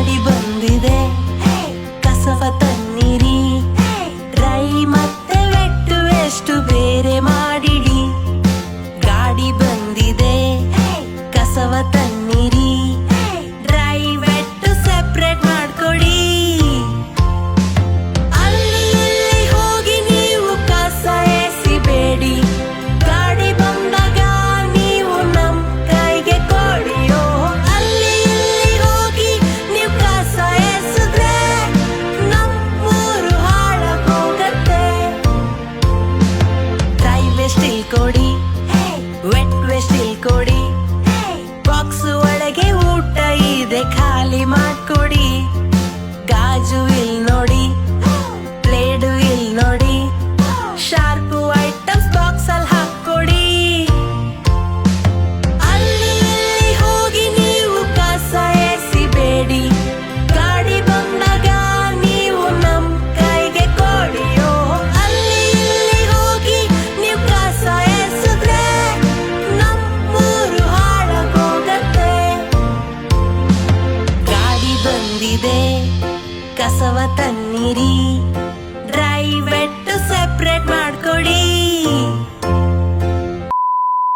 ಗಾಡಿ ಬಂದಿದೆ ಕಸವ ತನ್ನಿರಿ, ಡ್ರೈ ಮತ್ತೆ ವೆಟ್ಟು ಎಷ್ಟು ಬೇರೆ ಮಾಡಿಡಿ. ಗಾಡಿ ಬಂದಿದೆ ಕಸವ ತನ್ನಿರಿ, ಡ್ರೈ ವೆಟ್ಟು ಸೆಪ್ರೇಟ್ ಮಾಡ್ಕೊಡಿ. ಅಲ್ಲಿ ಇಲ್ಲಿ ಹೋಗಿ ನೀವು ಕಸ ಎಸಿಬೇಡಿ, ಗಾಡಿ ಬಂದಾಗ ನೀವು ನಮ್ ಕೈಗೆ ಕೊಡಿಯೋ. ಅಲ್ಲಿ ಇಲ್ಲಿ ಹೋಗಿ ನೀವು ಕಸ ಎಸಿದ್ರೆ ನಮ್ಮೂರು ಹಾಳಾಗೋಗತ್ತೆ. ಡ್ರೈ ವೇಸ್ಟ್ ಇಲ್ಲಿ ಕೊಡಿ, ವೆಟ್ ವೇಸ್ಟ್ ಇಲ್ಲಿ ಕೊಡಿ, ಬಾಕ್ಸ್ ಒಳಗೆ ಊಟ ಇದೆ ಖಾಲಿ ಮಾಡ್ಕೊಡಿ. ಗಾಜು ಇಲ್ಲಿ ನೋಡಿ, ಪ್ಲೇಡು ಇಲ್ಲಿ ನೋಡಿ, ಶಾರ್ಪು ಐಟಮ್ಸ್ ಬಾಕ್ಸ್ ಅಲ್ಲಿ ಹಾಕೊಡಿ. ಅಲ್ಲಿ ಇಲ್ಲಿ ಹೋಗಿ ನೀವು ಕಸ ಎಸಿಬೇಡಿ, ಗಾಡಿ ಬಂದಾಗ ನೀವು ನಮ್ ಕೈಗೆ ಕೊಡಿಯೋ. ಅಲ್ಲಿ ಇಲ್ಲಿ ಹೋಗಿ ನೀವು ಕಸ ಎಸಿದ್ರೆ ನಮ್ಮೂರು ಹಾಳಾಗೋಗತ್ತೆ. ಗಾಡಿ ಬಂದಿದೆ ಕಸವ